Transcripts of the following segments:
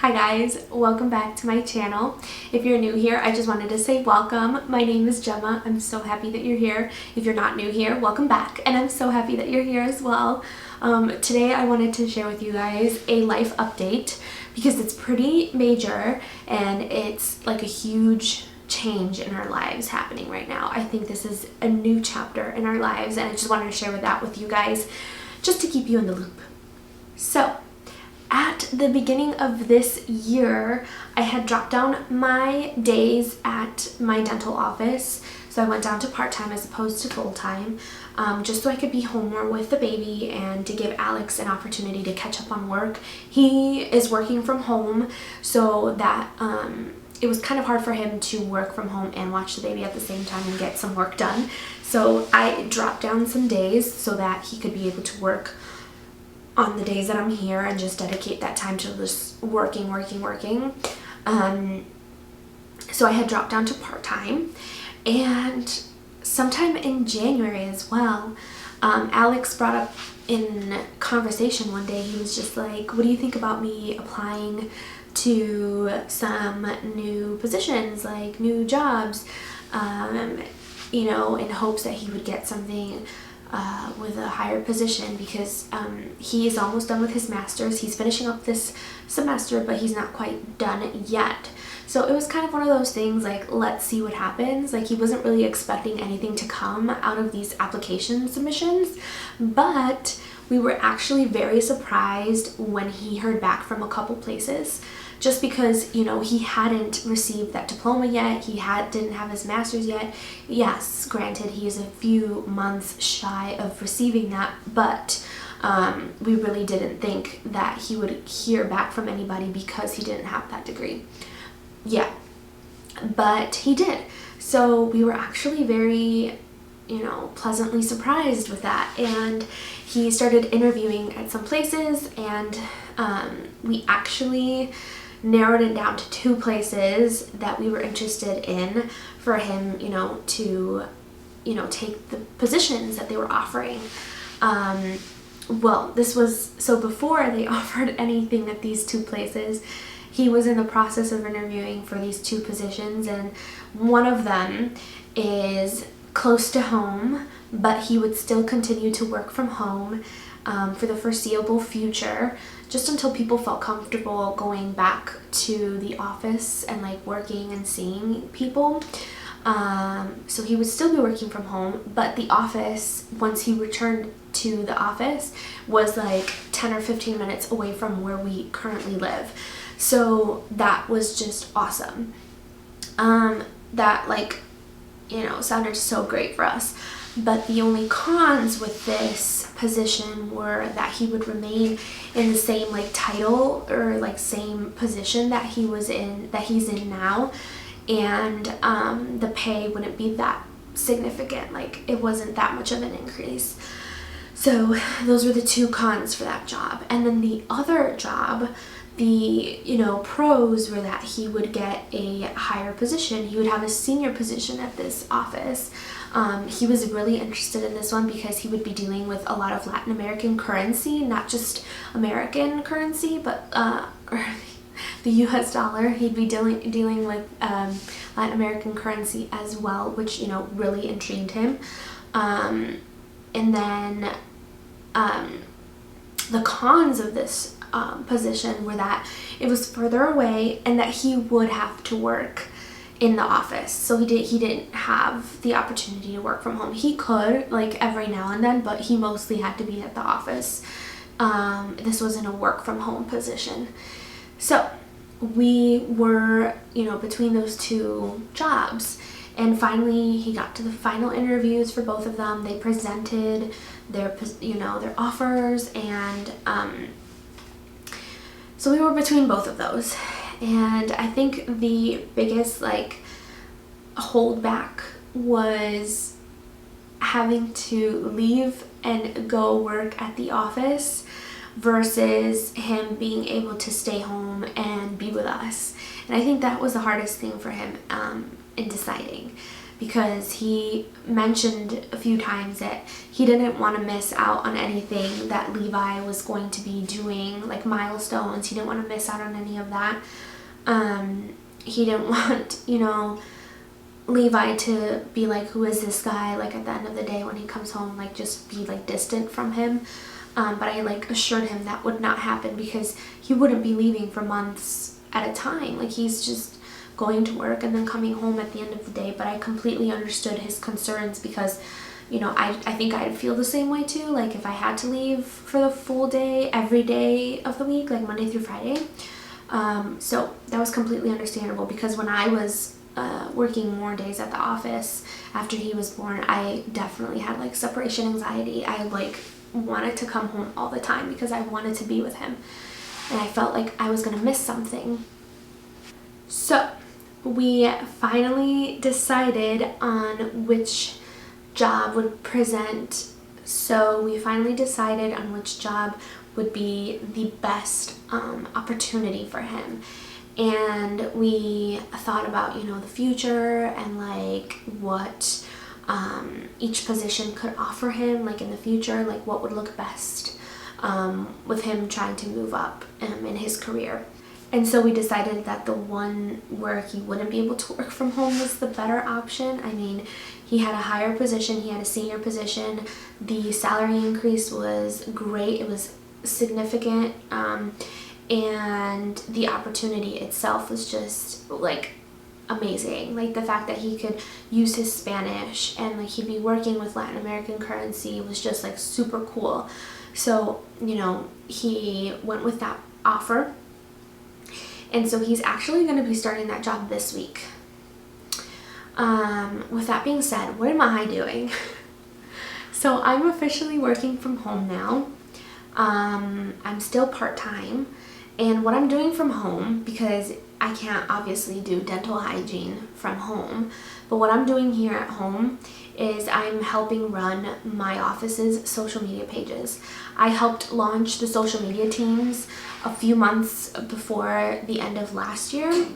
Hi guys, welcome back to my channel. If you're new here, I just wanted to say welcome. My name is Gemma. I'm so happy that you're here. If you're not new here, welcome back, and I'm so happy that you're here as well. Today I wanted to share with you guys a life update because it's pretty major and it's like a huge change in our lives happening right now. I think this is a new chapter in our lives and I just wanted to share that with you guys just to keep you in the loop. So, at the beginning of this year, I had dropped down my days at my dental office. So I went down to part-time as opposed to full-time, just so I could be home more with the baby and to give Alex an opportunity to catch up on work. He is working from home, so that it was kind of hard for him to work from home and watch the baby at the same time and get some work done. So I dropped down some days so that he could be able to work on the days that I'm here and just dedicate that time to just working. So I had dropped down to part-time, and sometime in January as well, Alex brought up in conversation one day, he was just like, what do you think about me applying to some new positions, like new jobs, you know, in hopes that he would get something with a higher position, because he is almost done with his master's. He's finishing up this semester, but he's not quite done yet. So it was kind of one of those things like, let's see what happens. Like, he wasn't really expecting anything to come out of these application submissions, but we were actually very surprised when he heard back from a couple places. Just because, you know, he hadn't received that diploma yet, he didn't have his master's yet. Yes, granted, he is a few months shy of receiving that, but we really didn't think that he would hear back from anybody because he didn't have that degree. Yeah, but he did. So we were actually very, you know, pleasantly surprised with that, and he started interviewing at some places, and we actually narrowed it down to 2 places that we were interested in for him, you know, to, you know, take the positions that they were offering. Well, this was, so before they offered anything at these 2 places, he was in the process of interviewing for these 2 positions, and one of them is close to home, but he would still continue to work from home for the foreseeable future, just until people felt comfortable going back to the office and like working and seeing people. So he would still be working from home, but the office, once he returned to the office, was like 10 or 15 minutes away from where we currently live. So that was just awesome. That, like, you know, sounded so great for us. But the only cons with this position were that he would remain in the same like title or like same position that he's in now, and the pay wouldn't be that significant. Like, it wasn't that much of an increase. So those were the 2 cons for that job. And then the other job, the, you know, pros were that he would get a higher position. He would have a senior position at this office. He was really interested in this one because he would be dealing with a lot of Latin American currency, not just American currency, but or the US dollar. He'd be dealing with Latin American currency as well, which, you know, really intrigued him. And then the cons of this position were that it was further away and that he would have to work in the office. So he didn't have the opportunity to work from home. He could, like, every now and then, but he mostly had to be at the office. This wasn't a work from home position. So we were, you know, between those 2 jobs, and finally he got to the final interviews for both of them. They presented their, you know, their offers, and so we were between both of those. And I think the biggest like holdback was having to leave and go work at the office versus him being able to stay home and be with us. And I think that was the hardest thing for him in deciding. because he mentioned a few times that he didn't want to miss out on anything that Levi was going to be doing, like milestones. He didn't want to miss out on any of that. He didn't want, Levi to be like, who is this guy? Like at the end of the day when he comes home, like just be like distant from him. But I like assured him that would not happen because he wouldn't be leaving for months at a time. Like he's just going to work and then coming home at the end of the day. But I completely understood his concerns because, I think I'd feel the same way too. Like if I had to leave for the full day, every day of the week, like Monday through Friday. So that was completely understandable because when I was working more days at the office after he was born, I definitely had like separation anxiety. I like wanted to come home all the time because I wanted to be with him and I felt like I was gonna miss something. So we finally decided on which job would present. So we finally decided on which job would be the best opportunity for him. And we thought about, the future and like what each position could offer him, like in the future, like what would look best with him trying to move up in his career. And so we decided that the one where he wouldn't be able to work from home was the better option. I mean, he had a higher position, he had a senior position. The salary increase was great, it was significant, and the opportunity itself was just like amazing. Like the fact that he could use his Spanish and like he'd be working with Latin American currency was just like super cool. So, he went with that offer. And so he's actually going to be starting that job this week. With that being said, what am I doing? So I'm officially working from home now. I'm still part-time. And what I'm doing from home, because I can't obviously do dental hygiene from home, but what I'm doing here at home is I'm helping run my office's social media pages. I helped launch the social media teams a few months before the end of last year.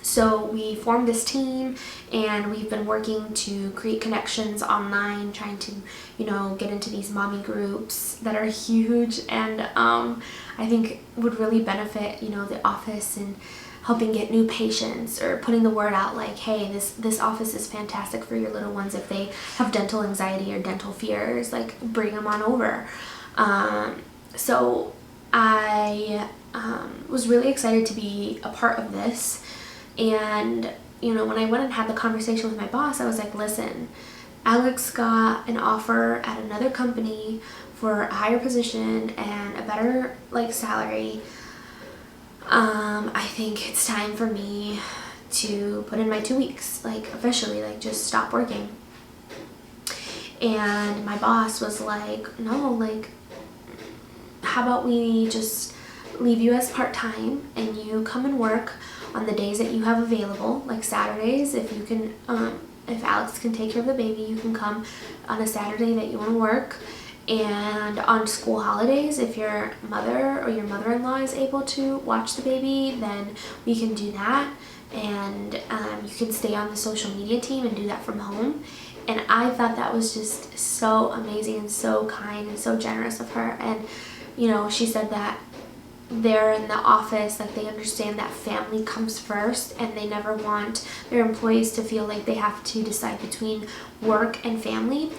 So we formed this team and we've been working to create connections online, trying to, get into these mommy groups that are huge and I think would really benefit, the office and helping get new patients or putting the word out like, hey, this office is fantastic for your little ones. If they have dental anxiety or dental fears, like bring them on over. So I was really excited to be a part of this. And, when I went and had the conversation with my boss, I was like, listen, Alex got an offer at another company for a higher position and a better salary. I think it's time for me to put in my 2 weeks, officially, just stop working. And my boss was like, no, how about we just leave you as part-time and you come and work on the days that you have available, like Saturdays. If you can, if Alex can take care of the baby, you can come on a Saturday that you want to work. And on school holidays, if your mother or your mother-in-law is able to watch the baby, then we can do that. And you can stay on the social media team and do that from home. And I thought that was just so amazing and so kind and so generous of her. And, she said that they're in the office, they understand that family comes first and they never want their employees to feel like they have to decide between work and family.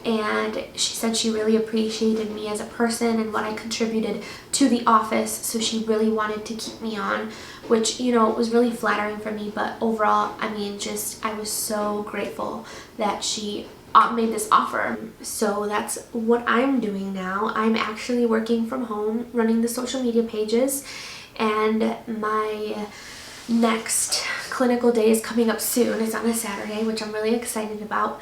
And she said she really appreciated me as a person and what I contributed to the office, so she really wanted to keep me on, which, was really flattering for me. But overall, I was so grateful that she made this offer. So that's what I'm doing now. I'm actually working from home, running the social media pages, and my next clinical day is coming up soon. It's on a Saturday, which I'm really excited about.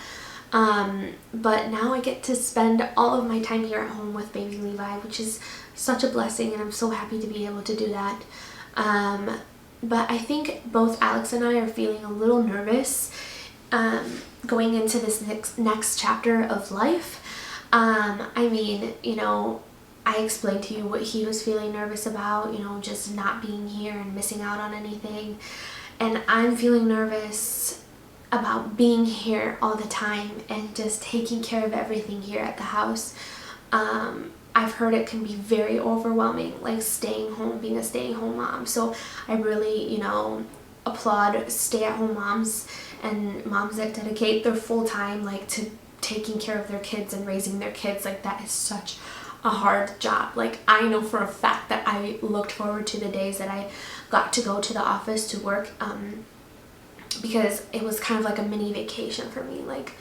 But now I get to spend all of my time here at home with baby Levi, which is such a blessing, and I'm so happy to be able to do that. But I think both Alex and I are feeling a little nervous going into this next chapter of life. I explained to you what he was feeling nervous about, just not being here and missing out on anything. And I'm feeling nervous about being here all the time and just taking care of everything here at the house. I've heard it can be very overwhelming, like staying home, being a stay-at-home mom. So I really, applaud stay-at-home moms and moms that dedicate their full time like to taking care of their kids and raising their kids. Like, that is such a hard job. Like, I know for a fact that I looked forward to the days that I got to go to the office to work, because it was kind of like a mini vacation for me. Like,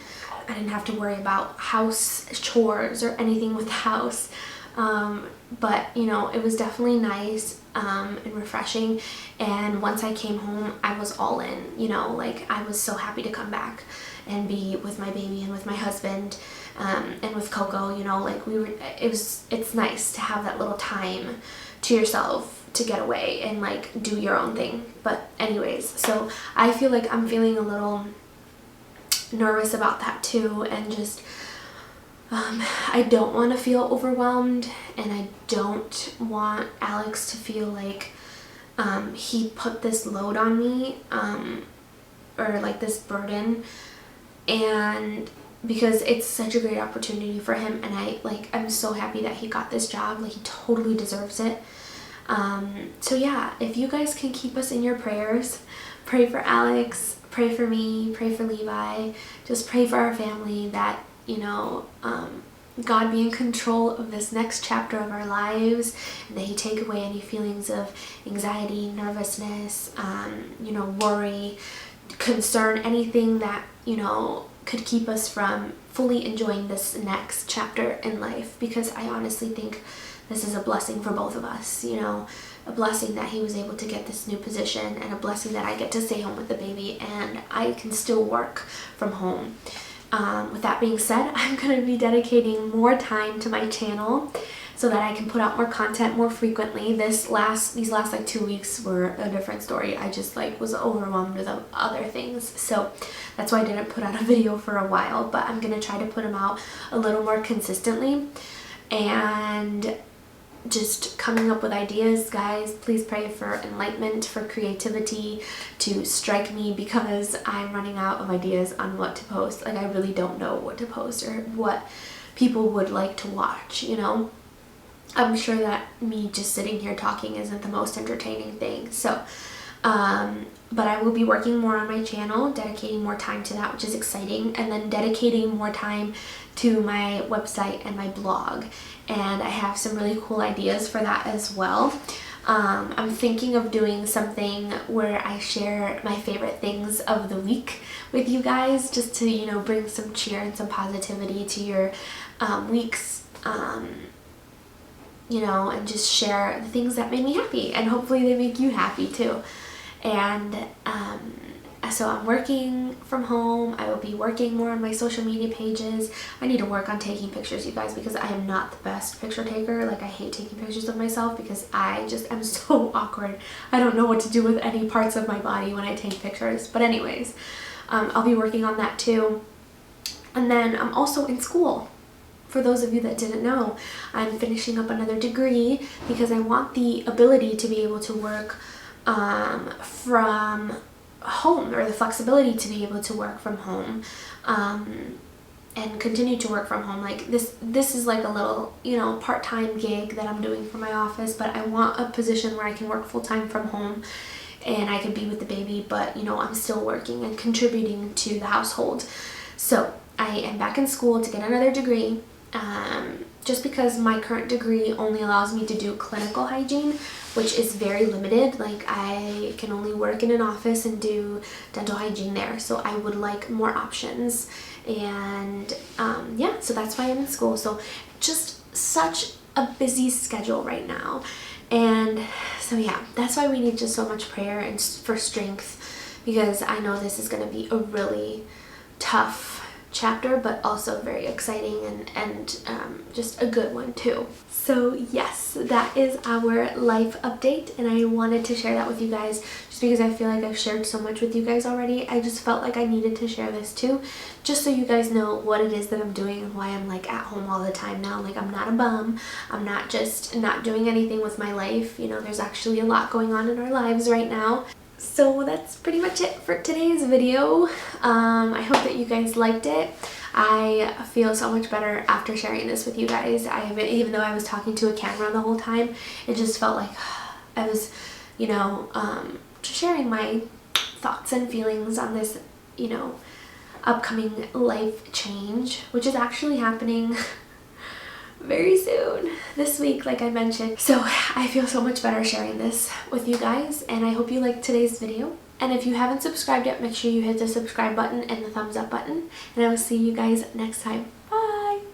I didn't have to worry about house chores or anything with the house. But it was definitely nice and refreshing. And once I came home, I was all in. Like, I was so happy to come back and be with my baby and with my husband, and with Coco. Like, it's nice to have that little time to yourself to get away and like do your own thing. But anyways, so I feel like I'm feeling a little nervous about that too, and just I don't want to feel overwhelmed, and I don't want Alex to feel like he put this load on me, or like this burden, and because it's such a great opportunity for him, and I'm so happy that he got this job. Like, he totally deserves it. So yeah, if you guys can keep us in your prayers, pray for Alex, pray for me, pray for Levi, just pray for our family that, God be in control of this next chapter of our lives, and that he take away any feelings of anxiety, nervousness, worry, concern, anything that, could keep us from fully enjoying this next chapter in life, because I honestly think this is a blessing for both of us, a blessing that he was able to get this new position, and a blessing that I get to stay home with the baby and I can still work from home. With that being said, I'm going to be dedicating more time to my channel so that I can put out more content more frequently. These last 2 weeks were a different story. I just was overwhelmed with other things. So that's why I didn't put out a video for a while, but I'm going to try to put them out a little more consistently. And just coming up with ideas, guys. Please pray for enlightenment, for creativity to strike me, because I'm running out of ideas on what to post. Like, I really don't know what to post or what people would like to watch, I'm sure that me just sitting here talking isn't the most entertaining thing. So, but I will be working more on my channel, dedicating more time to that, which is exciting, and then dedicating more time to my website and my blog. And I have some really cool ideas for that as well. I'm thinking of doing something where I share my favorite things of the week with you guys, just to, bring some cheer and some positivity to your weeks, and just share the things that made me happy, and hopefully they make you happy too. And so I'm working from home. I will be working more on my social media pages. I need to work on taking pictures, you guys, because I am not the best picture taker. Like, I hate taking pictures of myself because I just am so awkward. I don't know what to do with any parts of my body when I take pictures. But anyways, I'll be working on that too. And then I'm also in school. For those of you that didn't know, I'm finishing up another degree because I want the ability to be able to work from home, or the flexibility to be able to work from home, and continue to work from home. Like, this is like a little, part-time gig that I'm doing for my office, but I want a position where I can work full-time from home and I can be with the baby, but I'm still working and contributing to the household. So I am back in school to get another degree, just because my current degree only allows me to do clinical hygiene, which is very limited. Like, I can only work in an office and do dental hygiene there, so I would like more options. And yeah, so that's why I'm in school. So just such a busy schedule right now. And so yeah, that's why we need just so much prayer and for strength, because I know this is going to be a really tough chapter, but also very exciting and just a good one too. So yes, that is our life update, and I wanted to share that with you guys just because I feel like I've shared so much with you guys already. I just felt like I needed to share this too, just so you guys know what it is that I'm doing and why I'm like at home all the time now. Like, I'm not a bum. I'm not just not doing anything with my life. There's actually a lot going on in our lives right now. So that's pretty much it for today's video. I hope that you guys liked it. I feel so much better after sharing this with you guys. Even though I was talking to a camera the whole time, it just felt like I was, you know, just sharing my thoughts and feelings on this, you know, upcoming life change, which is actually happening very soon this week, like I mentioned. So I feel so much better sharing this with you guys, and I hope you liked today's video. And if you haven't subscribed yet, make sure you hit the subscribe button and the thumbs up button, and I will see you guys next time.